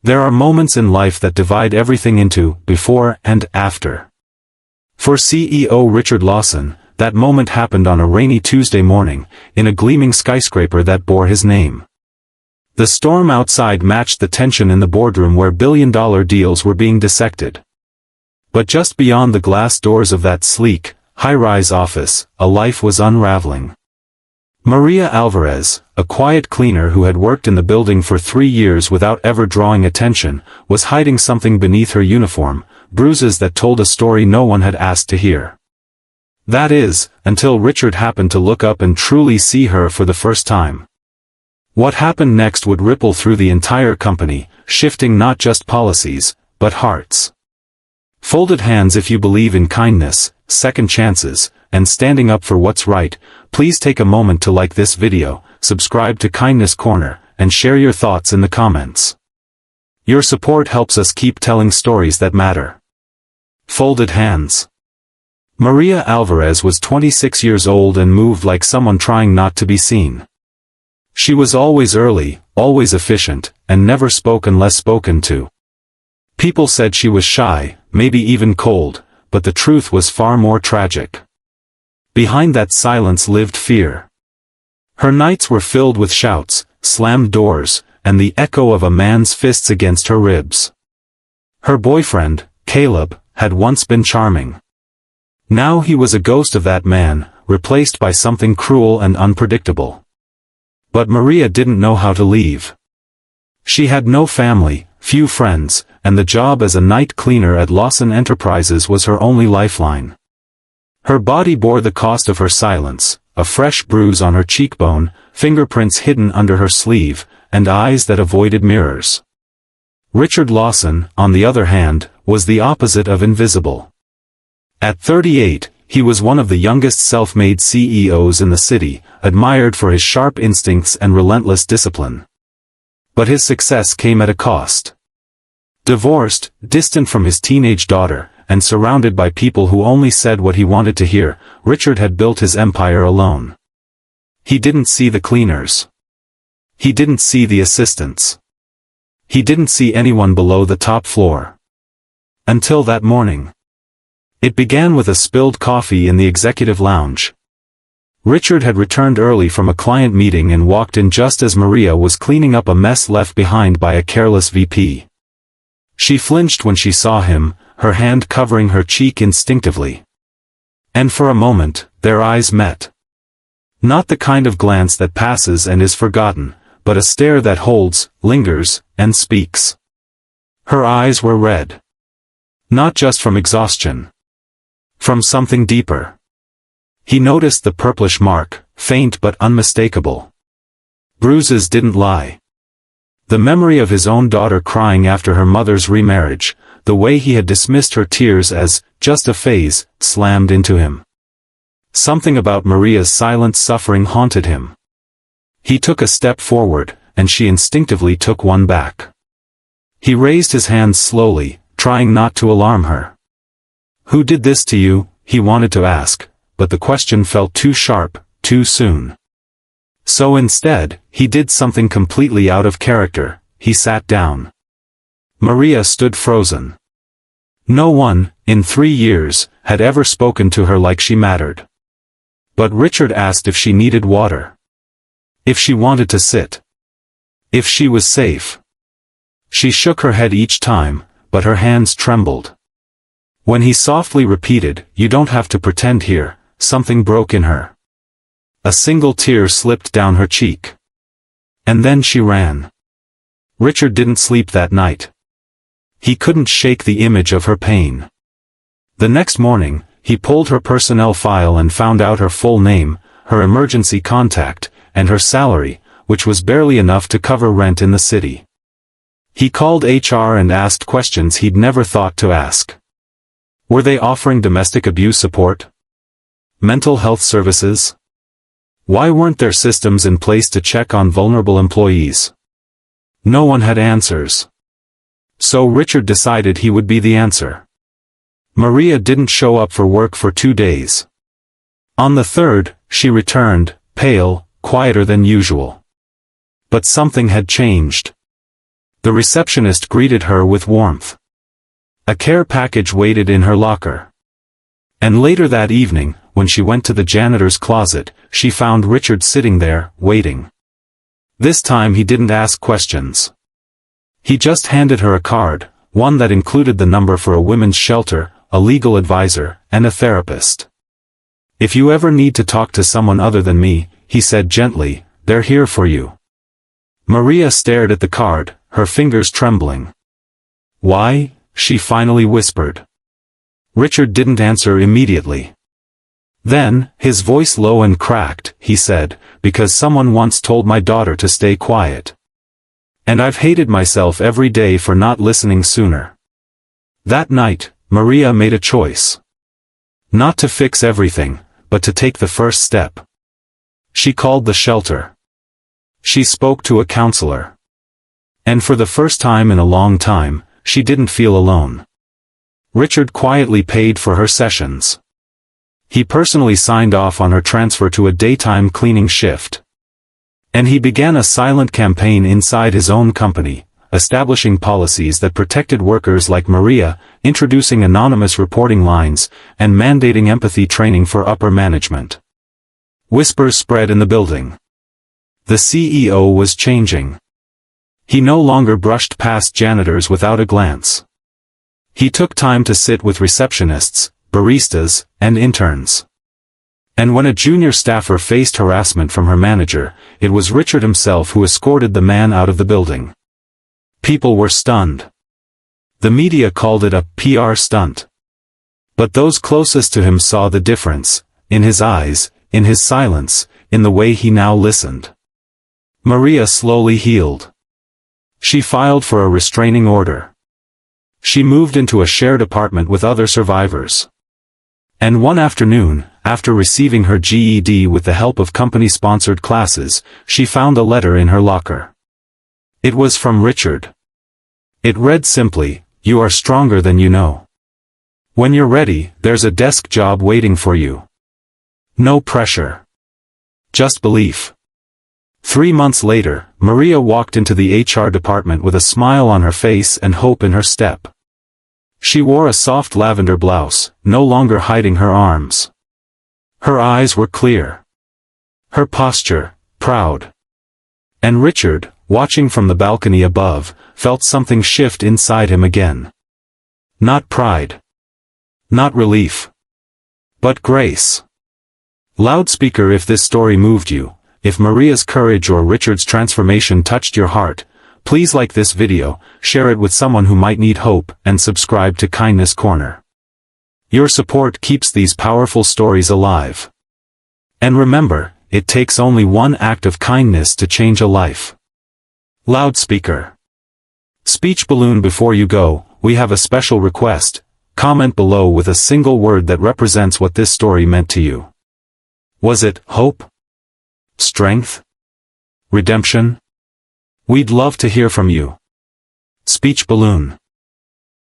There are moments in life that divide everything into before and after. For CEO Richard Lawson, that moment happened on a rainy Tuesday morning, in a gleaming skyscraper that bore his name. The storm outside matched the tension in the boardroom where billion-dollar deals were being dissected. But just beyond the glass doors of that sleek, high-rise office, a life was unraveling. Maria Alvarez, a quiet cleaner who had worked in the building for 3 years without ever drawing attention, was hiding something beneath her uniform, bruises that told a story no one had asked to hear. That is, until Richard happened to look up and truly see her for the first time. What happened next would ripple through the entire company, shifting not just policies, but hearts. Folded hands. If you believe in kindness, second chances, and standing up for what's right, please take a moment to like this video, subscribe to Kindness Corner, and share your thoughts in the comments. Your support helps us keep telling stories that matter. Folded hands. Maria Alvarez was 26 years old and moved like someone trying not to be seen. She was always early, always efficient, and never spoke unless spoken to. People said she was shy, maybe even cold, but the truth was far more tragic. Behind that silence lived fear. Her nights were filled with shouts, slammed doors, and the echo of a man's fists against her ribs. Her boyfriend, Caleb, had once been charming. Now he was a ghost of that man, replaced by something cruel and unpredictable. But Maria didn't know how to leave. She had no family, few friends, and the job as a night cleaner at Lawson Enterprises was her only lifeline. Her body bore the cost of her silence, a fresh bruise on her cheekbone, fingerprints hidden under her sleeve, and eyes that avoided mirrors. Richard Lawson, on the other hand, was the opposite of invisible. At 38, he was one of the youngest self-made CEOs in the city, admired for his sharp instincts and relentless discipline. But his success came at a cost. Divorced, distant from his teenage daughter, and surrounded by people who only said what he wanted to hear, Richard had built his empire alone. He didn't see the cleaners. He didn't see the assistants. He didn't see anyone below the top floor. Until that morning. It began with a spilled coffee in the executive lounge. Richard had returned early from a client meeting and walked in just as Maria was cleaning up a mess left behind by a careless VP. She flinched when she saw him, her hand covering her cheek instinctively. And for a moment, their eyes met. Not the kind of glance that passes and is forgotten, but a stare that holds, lingers, and speaks. Her eyes were red. Not just from exhaustion. From something deeper. He noticed the purplish mark, faint but unmistakable. Bruises didn't lie. The memory of his own daughter crying after her mother's remarriage, the way he had dismissed her tears as just a phase, slammed into him. Something about Maria's silent suffering haunted him. He took a step forward, and she instinctively took one back. He raised his hands slowly, trying not to alarm her. "Who did this to you?" he wanted to ask, but the question felt too sharp, too soon. So instead, he did something completely out of character. He sat down. Maria stood frozen. No one, in 3 years, had ever spoken to her like she mattered. But Richard asked if she needed water. If she wanted to sit. If she was safe. She shook her head each time, but her hands trembled. When he softly repeated, "You don't have to pretend here," something broke in her. A single tear slipped down her cheek. And then she ran. Richard didn't sleep that night. He couldn't shake the image of her pain. The next morning, he pulled her personnel file and found out her full name, her emergency contact, and her salary, which was barely enough to cover rent in the city. He called HR and asked questions he'd never thought to ask. Were they offering domestic abuse support? Mental health services? Why weren't there systems in place to check on vulnerable employees? No one had answers. So Richard decided he would be the answer. Maria didn't show up for work for 2 days. On the third, she returned, pale, quieter than usual. But something had changed. The receptionist greeted her with warmth. A care package waited in her locker. And later that evening, when she went to the janitor's closet, she found Richard sitting there, waiting. This time he didn't ask questions. He just handed her a card, one that included the number for a women's shelter, a legal advisor, and a therapist. "If you ever need to talk to someone other than me," he said gently, "they're here for you." Maria stared at the card, her fingers trembling. "Why?" she finally whispered. Richard didn't answer immediately. Then, his voice low and cracked, he said, "Because someone once told my daughter to stay quiet. And I've hated myself every day for not listening sooner." That night, Maria made a choice. Not to fix everything, but to take the first step. She called the shelter. She spoke to a counselor. And for the first time in a long time, she didn't feel alone. Richard quietly paid for her sessions. He personally signed off on her transfer to a daytime cleaning shift. And he began a silent campaign inside his own company, establishing policies that protected workers like Maria, introducing anonymous reporting lines, and mandating empathy training for upper management. Whispers spread in the building. The CEO was changing. He no longer brushed past janitors without a glance. He took time to sit with receptionists, baristas, and interns. And when a junior staffer faced harassment from her manager, it was Richard himself who escorted the man out of the building. People were stunned. The media called it a PR stunt. But those closest to him saw the difference, in his eyes, in his silence, in the way he now listened. Maria slowly healed. She filed for a restraining order. She moved into a shared apartment with other survivors. And one afternoon, after receiving her GED with the help of company-sponsored classes, she found a letter in her locker. It was from Richard. It read simply, "You are stronger than you know. When you're ready, there's a desk job waiting for you. No pressure. Just belief." 3 months later, Maria walked into the HR department with a smile on her face and hope in her step. She wore a soft lavender blouse, no longer hiding her arms. Her eyes were clear. Her posture, proud. And Richard, watching from the balcony above, felt something shift inside him again. Not pride. Not relief. But grace. Loudspeaker, if this story moved you, if Maria's courage or Richard's transformation touched your heart, please like this video, share it with someone who might need hope, and subscribe to Kindness Corner. Your support keeps these powerful stories alive. And remember, it takes only one act of kindness to change a life. Loudspeaker. Speech balloon, before you go, we have a special request. Comment below with a single word that represents what this story meant to you. Was it hope? Strength? Redemption? We'd love to hear from you. Speech balloon.